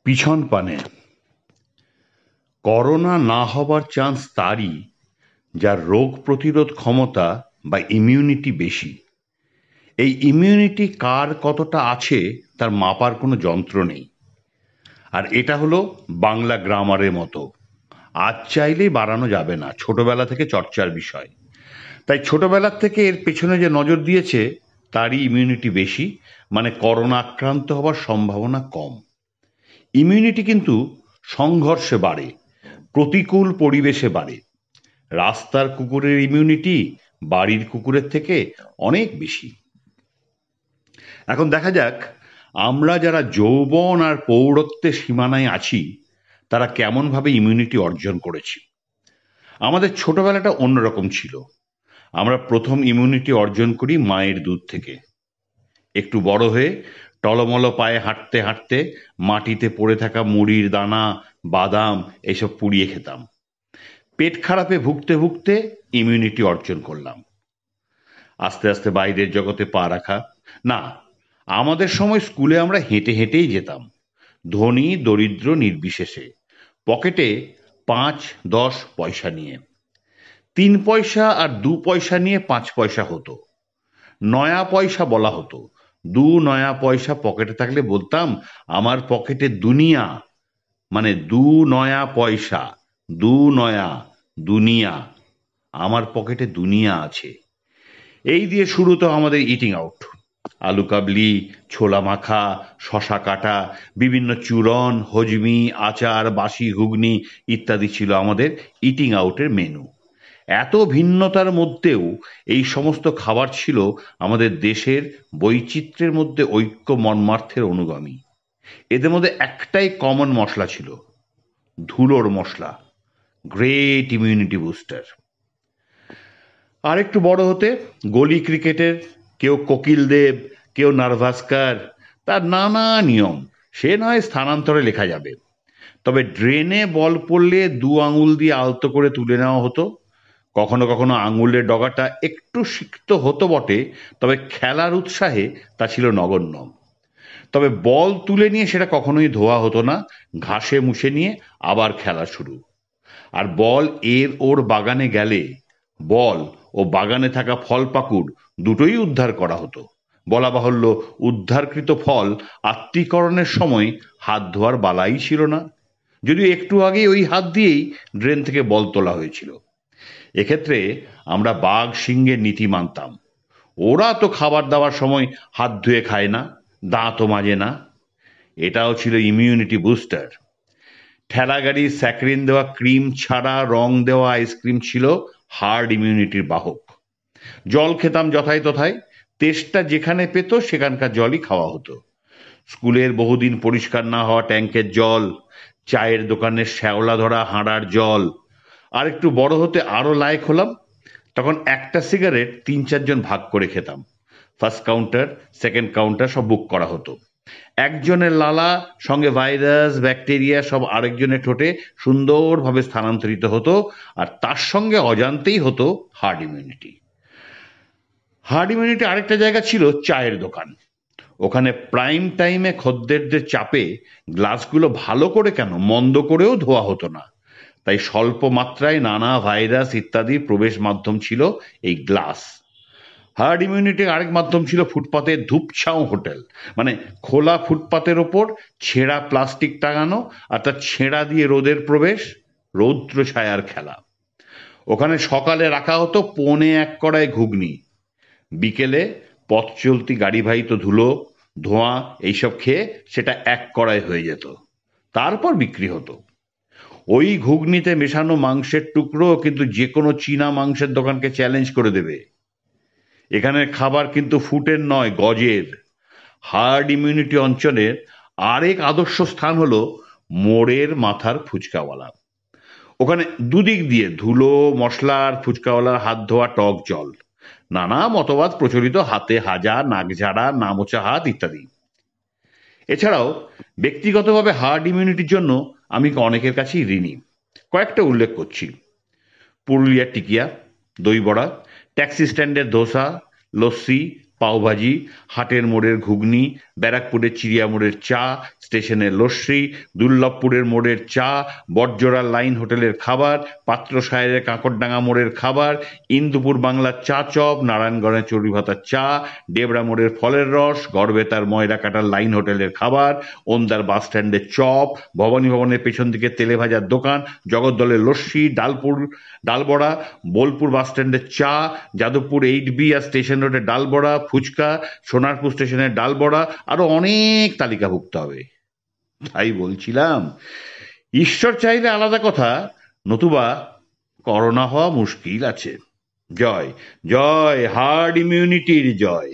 পিছন পানে করোনা না হবার চান্স তারই যার রোগ প্রতিরোধ ক্ষমতা বা ইমিউনিটি বেশি। এই ইমিউনিটি কার কতটা আছে তার মাপার কোনো যন্ত্র নেই। আর এটা হলো বাংলা গ্রামারের মতো, আজ চাইলেই বাড়ানো যাবে না, ছোটবেলা থেকে চর্চার বিষয়। তাই ছোটবেলার থেকে এর পেছনে যে নজর দিয়েছে তারই ইমিউনিটি বেশি, মানে করোনা আক্রান্ত হবার সম্ভাবনা কম। ইমিউনিটি কিন্তু সংঘর্ষে বাড়ে, প্রতিকূল পরিবেশে বাড়ে। রাস্তার কুকুরের ইমিউনিটি বাড়ির কুকুরের থেকে অনেক বেশি। এখন দেখা যাক আমরা যারা যৌবন আর পৌরত্বের সীমানায় আছি তারা কেমনভাবে ইমিউনিটি অর্জন করেছি। আমাদের ছোটবেলাটা অন্যরকম ছিল। আমরা প্রথম ইমিউনিটি অর্জন করি মায়ের দুধ থেকে। একটু বড় হয়ে টলমল পায়ে হাঁটতে হাঁটতে মাটিতে পড়ে থাকা মুড়ির দানা, বাদাম এসব পুড়িয়ে খেতাম। পেট খারাপে ভুগতে ভুগতে ইমিউনিটি অর্জন করলাম। আস্তে আস্তে বাইরের জগতে পা রাখা। না, আমাদের সময় স্কুলে আমরা হেঁটে হেঁটেই যেতাম, ধনী দরিদ্র নির্বিশেষে, পকেটে ৫-১০ পয়সা নিয়ে। ৩ পয়সা আর ২ পয়সা নিয়ে ৫ পয়সা হতো। নয়া পয়সা বলা হতো। ২ নয়া পয়সা পকেটে থাকলে বলতাম আমার পকেটে দুনিয়া, মানে ২ নয়া পয়সা, ২ নয়া, দুনিয়া, আমার পকেটে দুনিয়া আছে। এই দিয়ে শুরু তো আমাদের ইটিং আউট। আলু কাবলি, ছোলা মাখা, শশা কাটা, বিভিন্ন চূরণ, হজমি, আচার, বাসি ঘুগনি ইত্যাদি ছিল আমাদের ইটিং আউটের মেনু। এত ভিন্নতার মধ্যেও এই সমস্ত খাবার ছিল আমাদের দেশের বৈচিত্র্যের মধ্যে ঐক্য মর্মার্থের অনুগামী। এদের মধ্যে একটাই কমন মশলা ছিল, ধুলোর মশলা, গ্রেট ইমিউনিটি বুস্টার। আর একটু বড় হতে গলি ক্রিকেটের কেউ কোকিল দেব, কেউ নার্ভাস্কার, তার নানা নিয়ম, সে নয় স্থানান্তরে লেখা যাবে। তবে ড্রেনে বল পড়লে ২ আঙুল দিয়ে আলতো করে তুলে নেওয়া হতো। কখনো কখনো আঙুলের ডগাটা একটু সিক্ত হতো বটে, তবে খেলার উৎসাহে তা ছিল নগণ্য। তবে বল তুলে নিয়ে সেটা কখনোই ধোয়া হতো না, ঘাসে মুছে নিয়ে আবার খেলা শুরু। আর বল এর ওর বাগানে গেলে বল ও বাগানে থাকা ফল পাকুড় দুটোই উদ্ধার করা হতো। বলা বাহুল্য, উদ্ধারকৃত ফল আত্মীকরণের সময় হাত ধোয়ার বালাই ছিল না, যদিও একটু আগে ওই হাত দিয়েই ড্রেন থেকে বল তোলা হয়েছিল। এক্ষেত্রে আমরা বাঘ সিংহের নীতি মানতাম। ওরা তো খাবার দাবার সময় হাত ধুয়ে খায় না, দাঁতও মাজে না। এটাও ছিল ইমিউনিটি বুস্টার। ঠেলাগাড়ি স্যাকরিন দেওয়া ক্রিম ছাড়া রং দেওয়া আইসক্রিম ছিল হার্ড ইমিউনিটির বাহক। জল খেতাম যথায় তথায়, তেষ্টা যেখানে পেত সেখানকার জলই খাওয়া হতো। স্কুলের বহুদিন পরিষ্কার না হওয়া ট্যাঙ্কের জল, চায়ের দোকানের শ্যাওলা ধরা হাঁড়ার জল। আর একটু বড় হতে আরো লায়ক হলাম, তখন একটা সিগারেট ৩-৪ জন ভাগ করে খেতাম। ফার্স্ট কাউন্টার, সেকেন্ড কাউন্টার সব বুক করা হতো। একজনের লালা সঙ্গে ভাইরাস ব্যাকটেরিয়া সব আরেকজনের ঠোঁটে সুন্দরভাবে স্থানান্তরিত হতো, আর তার সঙ্গে অজান্তেই হতো হার্ড ইমিউনিটি। হার্ড ইমিউনিটি আরেকটা জায়গা ছিল চায়ের দোকান। ওখানে প্রাইম টাইমে খদ্দেরদের চাপে গ্লাসগুলো ভালো করে কেন মন্দ করেও ধোয়া হতো না। তাই স্বল্প মাত্রায় নানা ভাইরাস ইত্যাদির প্রবেশ মাধ্যম ছিল এই গ্লাস। হার্ড ইমিউনিটির আরেক মাধ্যম ছিল ফুটপাতের ধূপছাঁও হোটেল, মানে খোলা ফুটপাতের ওপর ছেঁড়া প্লাস্টিক টাঙানো, আর তার ছেঁড়া দিয়ে রোদের প্রবেশ, রৌদ্র ছায়ার খেলা। ওখানে সকালে রাখা হতো 1.25 কড়াই ঘুগনি, বিকেলে পথ চলতি গাড়িবাহিত ধুলো, ধোঁয়া এইসব খেয়ে সেটা 1 কড়াই হয়ে যেত, তারপর বিক্রি হতো। ওই ঘুগনিতে মেশানো মাংসের টুকরো কিন্তু যে কোনো চীনা মাংসের দোকানকে চ্যালেঞ্জ করে দেবে। এখানের খাবার কিন্তু ফুটের নয়, গজের। হার্ড ইমিউনিটি অঞ্চলের আরেক আদর্শ স্থান হলো মোড়ের মাথার ফুচকাওয়ালা। ওখানে দুদিক দিয়ে ধুলো, মশলার, ফুচকাওয়ালার হাত ধোয়া টক জল, নানা মতবাদ প্রচলিত, হাতে হাজা, নাক ঝাড়া, না মোছা হাত ইত্যাদি। এছাড়াও ব্যক্তিগতভাবে হার্ড ইমিউনিটির জন্য আমি অনেকের কাছেই ঋণী। কয়েকটা উল্লেখ করছি: পুরুলিয়ার টিকিয়া, দই বড়া, ট্যাক্সি স্ট্যান্ডের ধোসা, লস্যি, পাওভাজি, হাটের মোড়ের ঘুগনি, ব্যারাকপুরের চিড়িয়া মোড়ের চা, স্টেশনের লস্যি, দুর্লভপুরের মোড়ের চা, বটজোড়ার লাইন হোটেলের খাবার, পাত্র সাহেবের কাঁকড়ডাঙ্গা মোড়ের খাবার, ইন্দুপুর বাংলার চা চপ, নারায়ণগঞ্জের চড়ুইভাতার চা, ডেবরা মোড়ের ফলের রস, গড়বেতার ময়রা কাটার লাইন হোটেলের খাবার, ওন্দার বাস স্ট্যান্ডের চপ, ভবানী ভবনের পেছন দিকে তেলে ভাজার দোকান, জগদ্দলের লস্যি, ডালবড়া, বোলপুর বাস স্ট্যান্ডের চা, যাদবপুর 8B আর স্টেশন রোডের ডালবড়া, ফুচকা, সোনারপুর স্টেশনের ডালবড়া, আরো অনেক তালিকাভুক্ত হবে। তাই বলছিলাম, ঈশ্বর চাইলে আলাদা কথা, নতুবা করোনা হওয়া মুশকিল আছে। জয় জয় হার্ড ইমিউনিটির জয়।